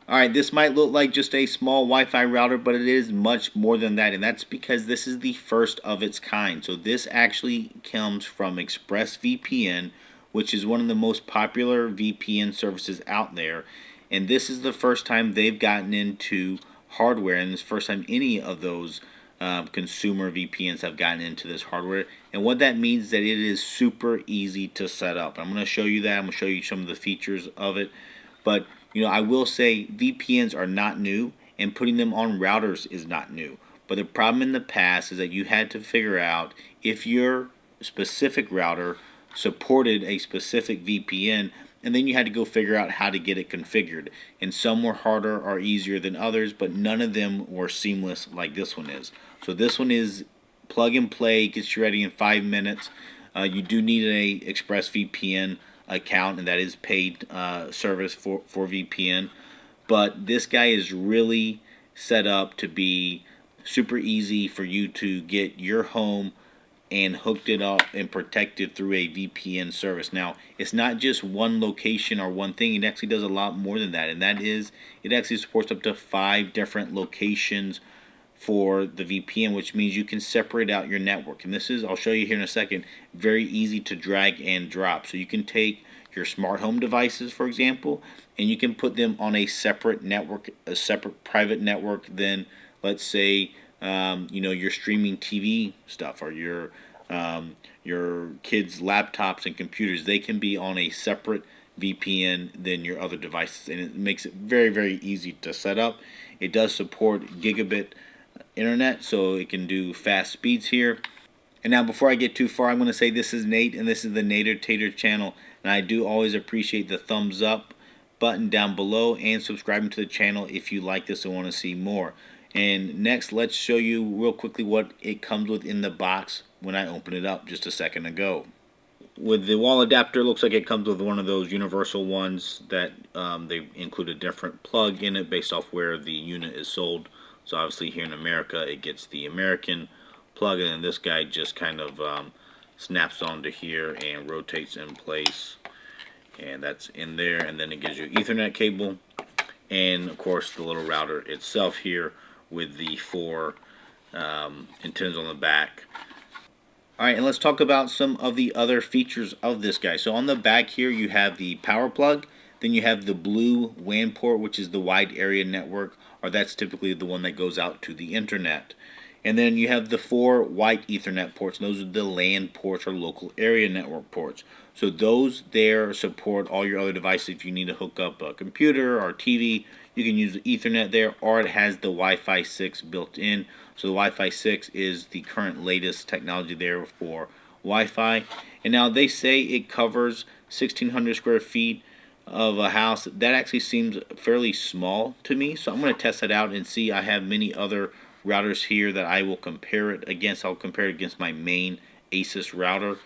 Alright, this might look like just a small Wi-Fi router, but it is much more than that, and that's because this is the first of its kind. So this actually comes from ExpressVPN, which is one of the most popular VPN services out there, and this is the first time they've gotten into hardware, and it's the first time any of those consumer VPNs have gotten into this hardware. And what that means is that it is super easy to set up. I'm going to show you that. I'm going to show you some of the features of it. But I will say VPNs are not new, and putting them on routers is not new. But the problem in the past is that you had to figure out if your specific router supported a specific VPN, and then you had to go figure out how to get it configured. And some were harder or easier than others, but none of them were seamless like this one is. So this one is plug and play, gets you ready in 5 minutes. You do need an ExpressVPN account, and that is paid service for VPN. But this guy is really set up to be super easy for you to get your home and hooked it up and protected through a VPN service. Now, it's not just one location or one thing. It actually does a lot more than that, and that is it actually supports up to 5 different locations for the VPN, which means you can separate out your network. And this is, I'll show you here in a second, very easy to drag and drop. So you can take your smart home devices, for example, and you can put them on a separate network, a separate private network than, let's say, your streaming TV stuff or your kids' laptops and computers. They can be on a separate VPN than your other devices, and it makes it very, very easy to set up. It does support gigabit internet, so it can do fast speeds here. And now, before I get too far, I'm going to say this is Nate, and this is the Nader Tater channel, and I do always appreciate the thumbs up button down below and subscribing to the channel if you like this and want to see more. And next, let's show you real quickly what it comes with in the box when I opened it up just a second ago. With the wall adapter, it looks like it comes with one of those universal ones that they include a different plug in it based off where the unit is sold. So obviously here in America, it gets the American plug, and then this guy just kind of snaps onto here and rotates in place, and that's in there. And then it gives you Ethernet cable, and of course the little router itself here with the 4 antennas on the back. Alright, and let's talk about some of the other features of this guy. So on the back here you have the power plug, then you have the blue WAN port, which is the wide area network, or that's typically the one that goes out to the internet. And then you have the 4 white Ethernet ports, and those are the LAN ports or local area network ports. So those there support all your other devices. If you need to hook up a computer or TV, you can use the Ethernet there, or it has the Wi-Fi 6 built in. So the Wi-Fi 6 is the current latest technology there for Wi-Fi. And now they say it covers 1,600 square feet of a house. That actually seems fairly small to me, so I'm going to test that out and see. I have many other routers here that I will compare it against. I'll compare it against my main Asus router,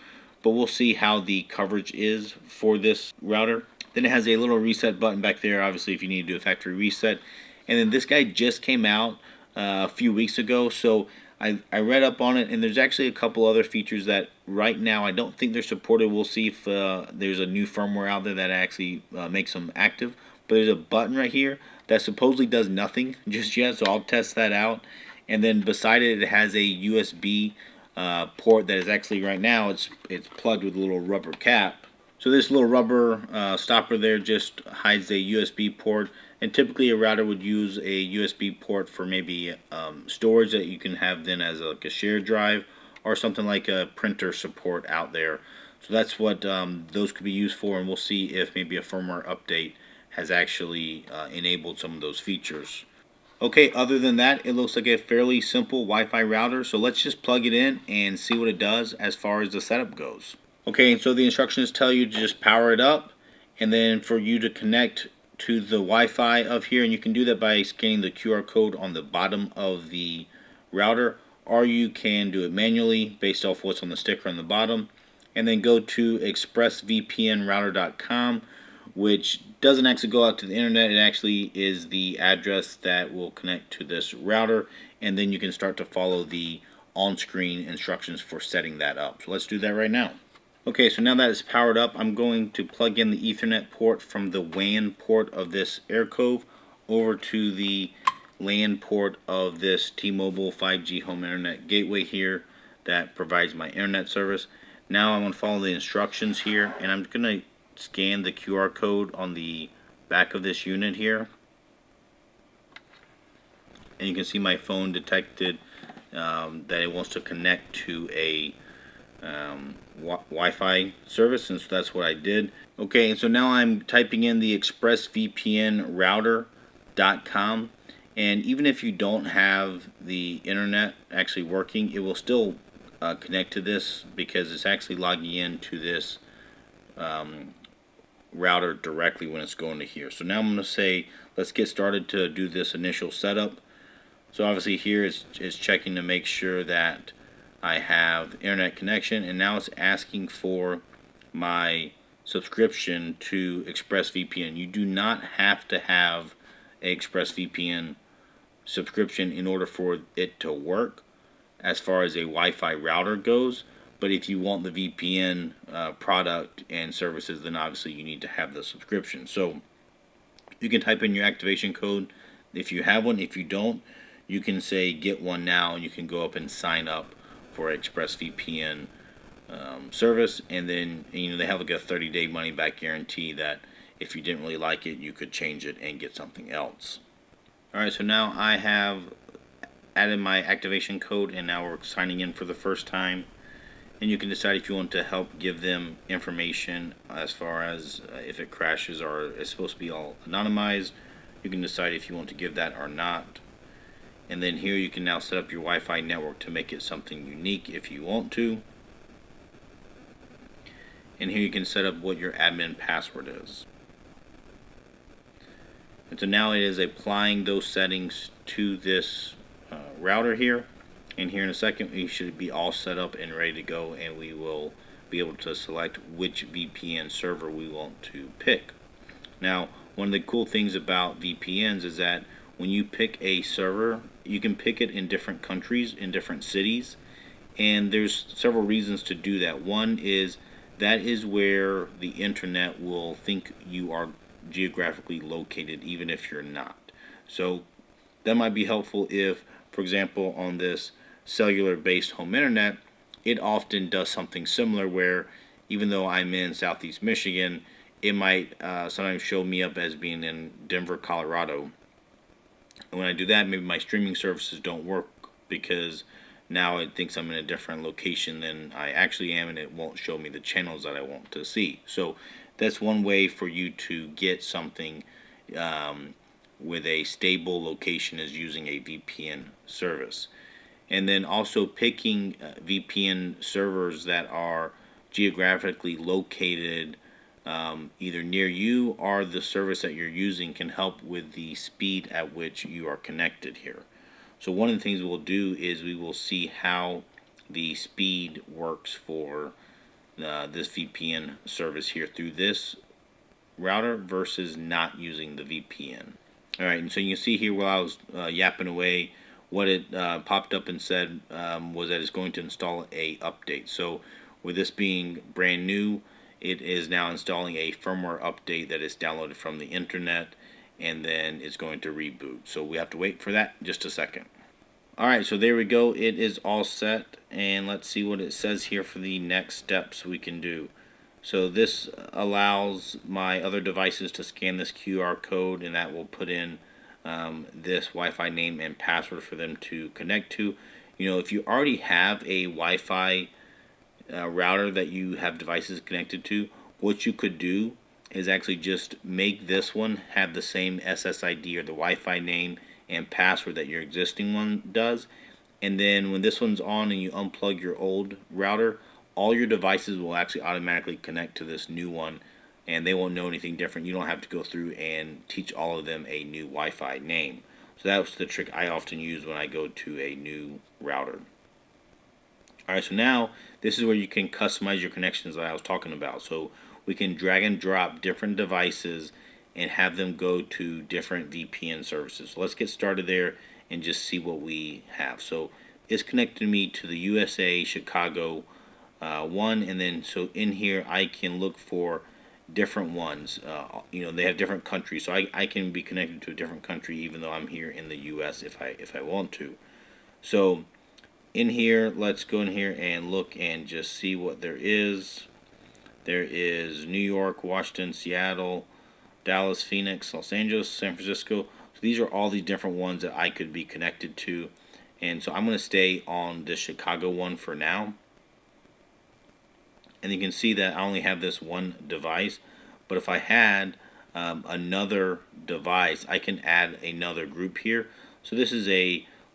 but we'll see how the coverage is for this router. Then it has a little reset button back there, obviously if you need to do a factory reset. And then this guy just came out a few weeks ago, so I read up on it, and there's actually a couple other features that right now I don't think they're supported. We'll see if there's a new firmware out there that actually makes them active. But there's a button right here that supposedly does nothing just yet, so I'll test that out. And then beside it, it has a USB port that is actually right now it's plugged with a little rubber cap. So this little rubber stopper there just hides a USB port, and typically a router would use a USB port for maybe storage that you can have then as like a shared drive or something like a printer support out there. So that's what those could be used for, and we'll see if maybe a firmware update has actually enabled some of those features. Okay, other than that, it looks like a fairly simple Wi-Fi router, so let's just plug it in and see what it does as far as the setup goes. Okay, so the instructions tell you to just power it up, and then for you to connect to the Wi-Fi of here, and you can do that by scanning the QR code on the bottom of the router, or you can do it manually based off what's on the sticker on the bottom, and then go to expressvpnrouter.com, which doesn't actually go out to the internet. It actually is the address that will connect to this router, and then you can start to follow the on-screen instructions for setting that up. So let's do that right now. Okay, so now that it's powered up, I'm going to plug in the Ethernet port from the WAN port of this Aircove over to the LAN port of this T-Mobile 5G home internet gateway here that provides my internet service. Now I'm going to follow the instructions here, and I'm going to scan the QR code on the back of this unit here. And you can see my phone detected that it wants to connect to a Wi-Fi service, and so that's what I did. Okay, and so now I'm typing in the ExpressVPN Router.com, and even if you don't have the internet actually working, it will still connect to this because it's actually logging into this router directly when it's going to here. So now I'm going to say, let's get started to do this initial setup. So obviously here it's checking to make sure that I have internet connection, and now it's asking for my subscription to ExpressVPN. You do not have to have a ExpressVPN subscription in order for it to work as far as a Wi-Fi router goes, but if you want the VPN product and services, then obviously you need to have the subscription. So you can type in your activation code if you have one. If you don't, you can say get one now, and you can go up and sign up for ExpressVPN service, and then they have like a 30-day money-back guarantee that if you didn't really like it, you could change it and get something else. Alright, so now I have added my activation code, and now we're signing in for the first time. And you can decide if you want to help give them information as far as if it crashes or it's supposed to be all anonymized. You can decide if you want to give that or not. And then here you can now set up your Wi-Fi network to make it something unique if you want to. And here you can set up what your admin password is. And so now it is applying those settings to this router here. And here in a second we should be all set up and ready to go, and we will be able to select which VPN server we want to pick. Now, one of the cool things about VPNs is that when you pick a server, you can pick it in different countries, in different cities, and there's several reasons to do that. One is that is where the internet will think you are geographically located, even if you're not. So that might be helpful if, for example, on this cellular-based home internet, it often does something similar where even though I'm in Southeast Michigan, it might sometimes show me up as being in Denver, Colorado. And when I do that, maybe my streaming services don't work because now it thinks I'm in a different location than I actually am, and it won't show me the channels that I want to see. So that's one way for you to get something with a stable location, is using a VPN service. And then also picking VPN servers that are geographically located either near you or the service that you're using can help with the speed at which you are connected here. So one of the things we'll do is we will see how the speed works for this VPN service here through this router versus not using the VPN. Alright, and so you can see here while I was yapping away, what it popped up and said was that it's going to install a update. So with this being brand new, it is now installing a firmware update that is downloaded from the internet, and then it's going to reboot. So we have to wait for that just a second. Alright, so there we go. It is all set, and let's see what it says here for the next steps we can do. So this allows my other devices to scan this QR code, and that will put in this Wi-Fi name and password for them to connect to. If you already have a Wi-Fi router that you have devices connected to, what you could do is actually just make this one have the same SSID or the Wi-Fi name and password that your existing one does, and then when this one's on and you unplug your old router, all your devices will actually automatically connect to this new one, and they won't know anything different. You don't have to go through and teach all of them a new Wi-Fi name. So that's the trick I often use when I go to a new router. Alright, so now this is where you can customize your connections that I was talking about. So we can drag and drop different devices and have them go to different VPN services. So let's get started there and just see what we have. So it's connected me to the USA Chicago one, and then so in here I can look for different ones. They have different countries, so I can be connected to a different country even though I'm here in the U.S. if I want to. So in here, let's go in here and look and just see what there is. There is New York, Washington, Seattle, Dallas, Phoenix, Los Angeles, San Francisco. So these are all the different ones that I could be connected to. And so I'm going to stay on the Chicago one for now. And you can see that I only have this one device. But if I had another device, I can add another group here. So this is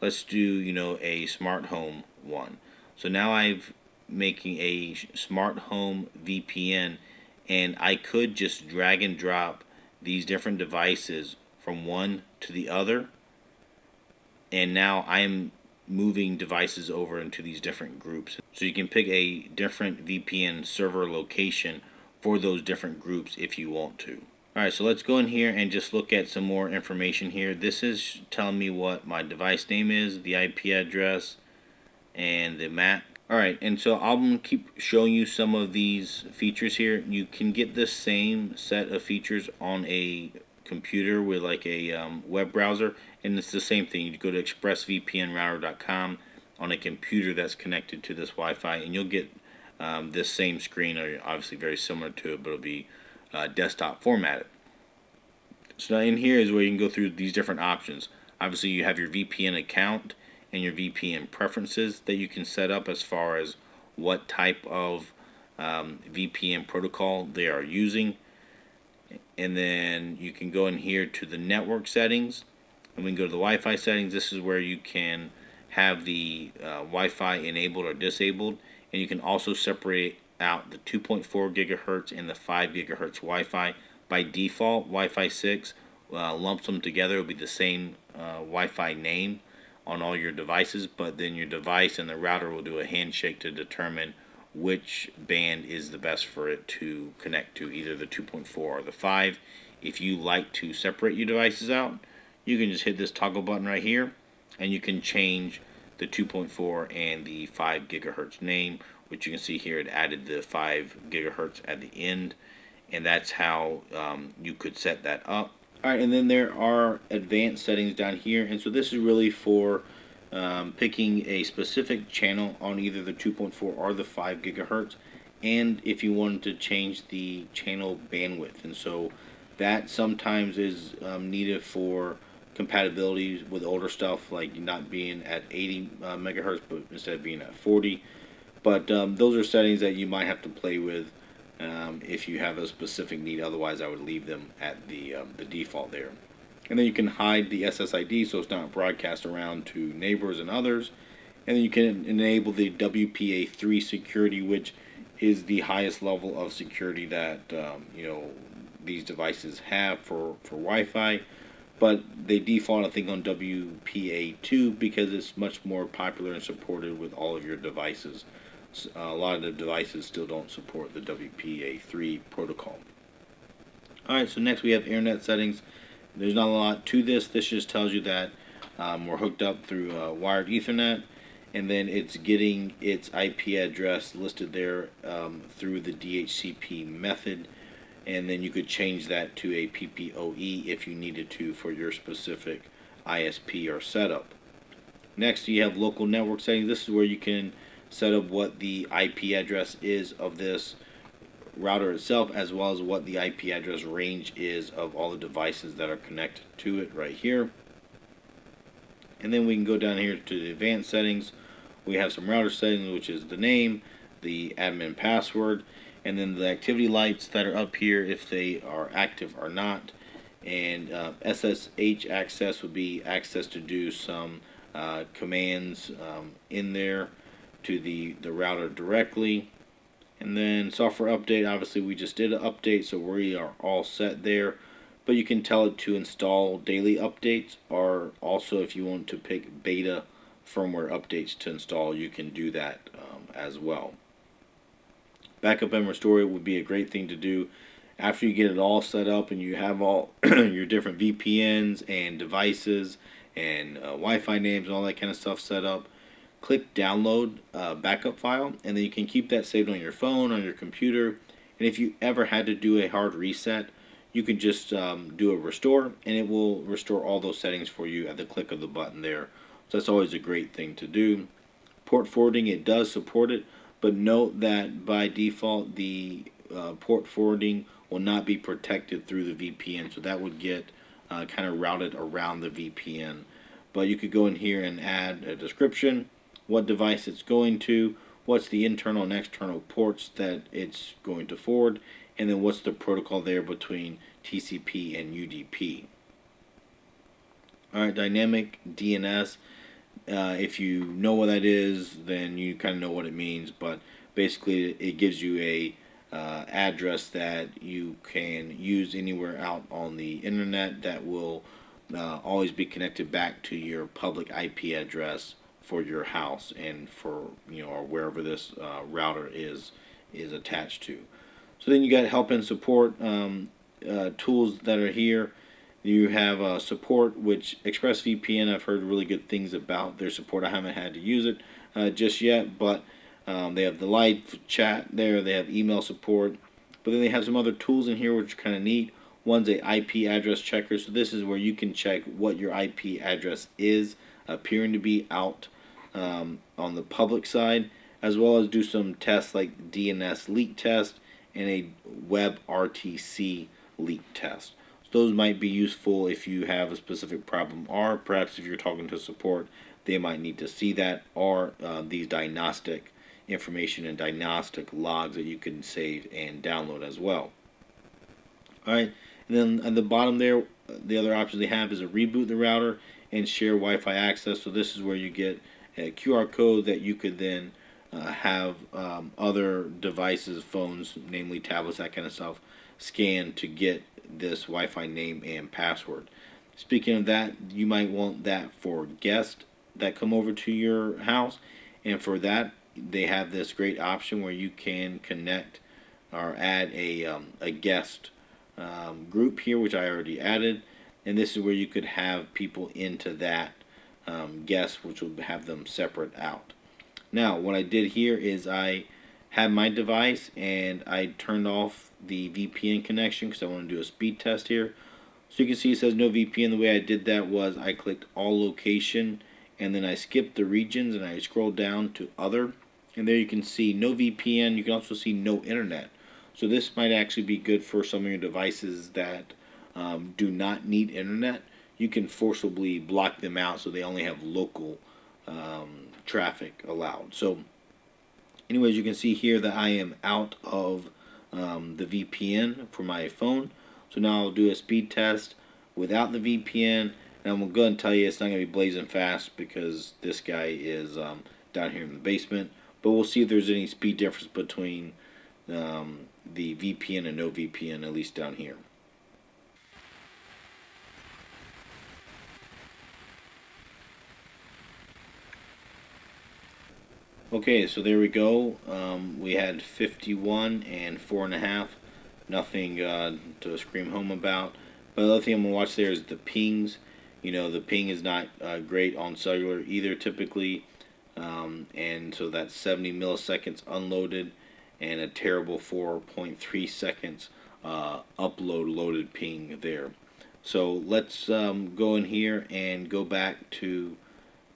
let's do, a smart home one. So now I've making a smart home VPN, and I could just drag and drop these different devices from one to the other, and now I am moving devices over into these different groups. So you can pick a different VPN server location for those different groups if you want to. Alright, so let's go in here and just look at some more information here. This is telling me what my device name is, the IP address, and the MAC. Alright, and so I'm going to keep showing you some of these features here. You can get the same set of features on a computer with like a web browser, and it's the same thing. You go to ExpressVPNRouter.com on a computer that's connected to this Wi-Fi, and you'll get this same screen, or obviously very similar to it, but it'll be desktop formatted. So now in here is where you can go through these different options. Obviously you have your VPN account and your VPN preferences that you can set up as far as what type of VPN protocol they are using. And then you can go in here to the network settings, and we can go to the Wi-Fi settings. This is where you can have the Wi-Fi enabled or disabled, and you can also separate out the 2.4 gigahertz and the 5 gigahertz Wi-Fi. By default, Wi-Fi 6 lumps them together. It will be the same Wi-Fi name on all your devices, but then your device and the router will do a handshake to determine which band is the best for it to connect to, either the 2.4 or the 5. If you like to separate your devices out, you can just hit this toggle button right here, and you can change the 2.4 and the 5 gigahertz name, which you can see here it added the 5 gigahertz at the end, and that's how you could set that up. Alright, and then there are advanced settings down here, and so this is really for picking a specific channel on either the 2.4 or the 5 gigahertz, and if you wanted to change the channel bandwidth. And so that sometimes is needed for compatibility with older stuff, like not being at 80 megahertz, but instead of being at 40. But those are settings that you might have to play with if you have a specific need. Otherwise, I would leave them at the default there. And then you can hide the SSID so it's not broadcast around to neighbors and others. And then you can enable the WPA3 security, which is the highest level of security that these devices have for Wi-Fi. But they default, I think, on WPA2 because it's much more popular and supported with all of your devices. A lot of the devices still don't support the WPA3 protocol. Alright, so next we have internet settings. There's not a lot to this. This just tells you that we're hooked up through wired Ethernet, and then it's getting its IP address listed there through the DHCP method, and then you could change that to a PPOE if you needed to for your specific ISP or setup. Next, you have local network settings. This is where you can set up what the IP address is of this router itself, as well as what the IP address range is of all the devices that are connected to it right here. And then we can go down here to the advanced settings. We have some router settings, which is the name, the admin password, and then the activity lights that are up here if they are active or not. And SSH access would be access to do some commands in there to the router directly. And then software update, obviously we just did an update, so we are all set there. But you can tell it to install daily updates, or also if you want to pick beta firmware updates to install, you can do that as well. Backup and restore would be a great thing to do after you get it all set up and you have all your different VPNs and devices and Wi-Fi names and all that kind of stuff set up. Click download backup file, and then you can keep that saved on your phone, on your computer, And if you ever had to do a hard reset, you can just do a restore, and it will restore all those settings for you at the click of the button there. So that's always a great thing to do. Port forwarding, it does support it, but note that by default the port forwarding will not be protected through the VPN, so that would get kind of routed around the VPN. But you could go in here and add a description, what device it's going to, what's the internal and external ports that it's going to forward, and then what's the protocol there between TCP and UDP. Alright, dynamic DNS. If you know what that is, then you kind of know what it means, but basically it gives you a address that you can use anywhere out on the internet that will always be connected back to your public IP address for your house and for, you know, or wherever this router is attached to. So then you got help and support tools that are here. You have support, which ExpressVPN, I've heard really good things about their support. I haven't had to use it just yet, but they have the live chat there. They have email support, but then they have some other tools in here which are kind of neat. One's a IP address checker, so this is where you can check what your IP address is appearing to be out on the public side, as well as do some tests like DNS leak test and a WebRTC leak test. So those might be useful if you have a specific problem, or perhaps if you're talking to support, they might need to see that, or these diagnostic information and diagnostic logs that you can save and download as well. Alright, and then at the bottom there, the other options they have is a reboot the router and share Wi-Fi access. So this is where you get a QR code that you could then have other devices, phones, namely tablets, that kind of stuff, scan to get this Wi-Fi name and password. Speaking of that, you might want that for guests that come over to your house, and for that they have this great option where you can connect or add a guest group here, which I already added, and this is where you could have people into that guest, which will have them separate out. Now what I did here is I had my device and I turned off the VPN connection because I want to do a speed test here. So you can see it says no VPN. The way I did that was I clicked all location and then I skipped the regions and I scrolled down to other, and there you can see no VPN. You can also see no internet. So this might actually be good for some of your devices that do not need internet. You can forcibly block them out so they only have local traffic allowed. So anyways, you can see here that I am out of the VPN for my phone. So now I'll do a speed test without the VPN, and I'm going to go ahead and tell you it's not going to be blazing fast because this guy is down here in the basement. But we'll see if there's any speed difference between the VPN and no VPN, at least down here. Okay, so there we go. We had 51 and 4.5. Nothing to scream home about. But the other thing I'm going to watch there is the pings. You know, the ping is not great on cellular either typically. And so that's 70 milliseconds unloaded and a terrible 4.3 seconds upload loaded ping there. So let's go in here and go back to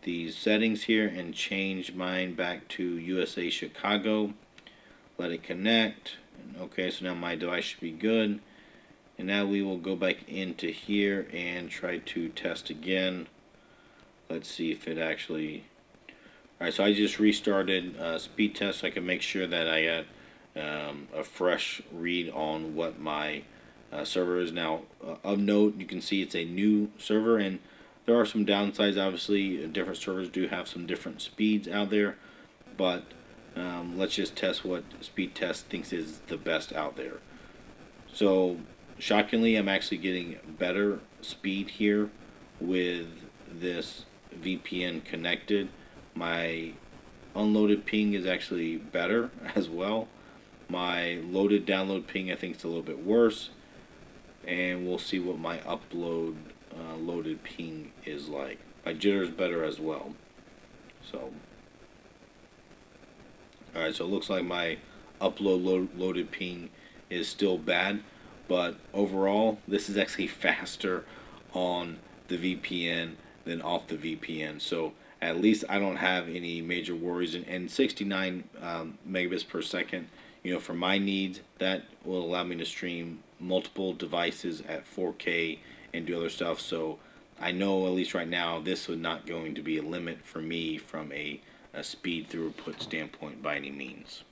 these settings here and change mine back to USA Chicago. Let it connect. Okay, so now my device should be good. And now we will go back into here and try to test again. Let's see if it actually... Alright, so I just restarted speed test so I can make sure that I got a fresh read on what my server is. Now, of note, you can see it's a new server, and there are some downsides. Obviously, different servers do have some different speeds out there, but let's just test what speed test thinks is the best out there. So shockingly, I'm actually getting better speed here with this VPN connected. My unloaded ping is actually better as well. My loaded download ping I think is a little bit worse, and we'll see what my upload loaded ping is like. My jitter is better as well. So alright, so it looks like my upload loaded ping is still bad. But overall, this is actually faster on the VPN than off the VPN. So at least I don't have any major worries. And 69 megabits per second, for my needs, that will allow me to stream multiple devices at 4K and do other stuff. So I know at least right now this is not going to be a limit for me from a speed throughput standpoint by any means.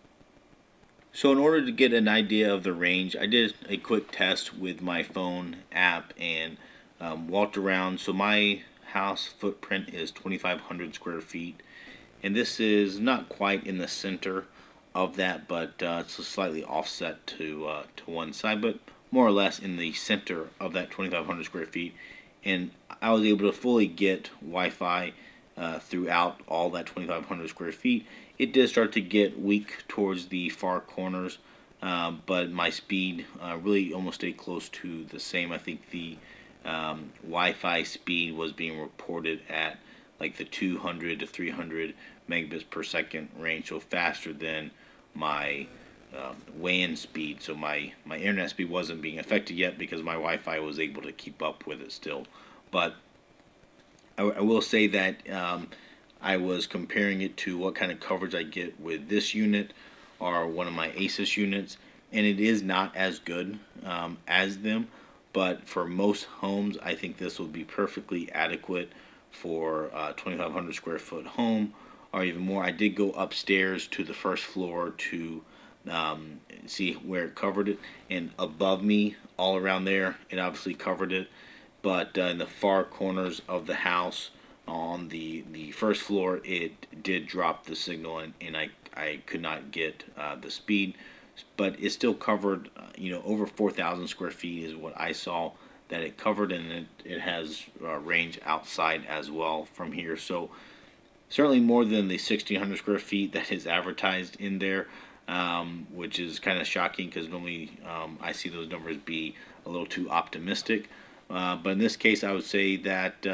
So in order to get an idea of the range, I did a quick test with my phone app and walked around. So my house footprint is 2,500 square feet, and this is not quite in the center of that, but it's slightly offset to one side, but more or less in the center of that 2,500 square feet. And I was able to fully get Wi-Fi throughout all that 2,500 square feet. It did start to get weak towards the far corners, but my speed really almost stayed close to the same. I think the Wi-Fi speed was being reported at like the 200 to 300 megabits per second range, so faster than my WAN speed. So my internet speed wasn't being affected yet because my Wi-Fi was able to keep up with it still. But I will say that I was comparing it to what kind of coverage I get with this unit or one of my Asus units, and it is not as good as them. But for most homes, I think this will be perfectly adequate for a 2,500 square foot home or even more. I did go upstairs to the first floor to see where it covered it, and above me, all around there, it obviously covered it. But in the far corners of the house, on the first floor, it did drop the signal, and I could not get the speed. But it still covered, over 4,000 square feet is what I saw that it covered, and it has range outside as well from here. So certainly more than the 1,600 square feet that is advertised in there, which is kind of shocking because normally I see those numbers be a little too optimistic. But in this case, I would say that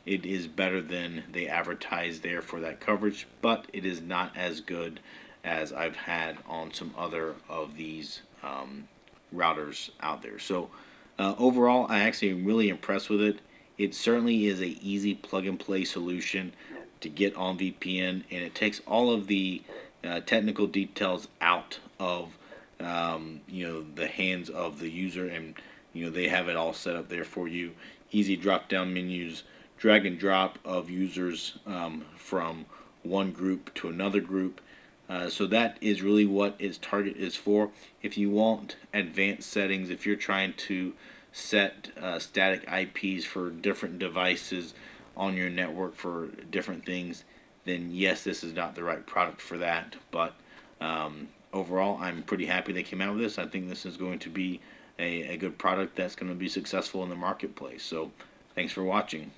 it is better than they advertise there for that coverage, but it is not as good as I've had on some other of these routers out there. So overall, I actually am really impressed with it. It certainly is a easy plug-and-play solution to get on VPN, and it takes all of the technical details out of the hands of the user, and they have it all set up there for you. Easy drop-down menus, drag and drop of users from one group to another group. So that is really what its target is for. If you want advanced settings, if you're trying to set static IPs for different devices on your network for different things, then yes, this is not the right product for that. But overall, I'm pretty happy they came out with this. I think this is going to be a good product that's going to be successful in the marketplace. So thanks for watching.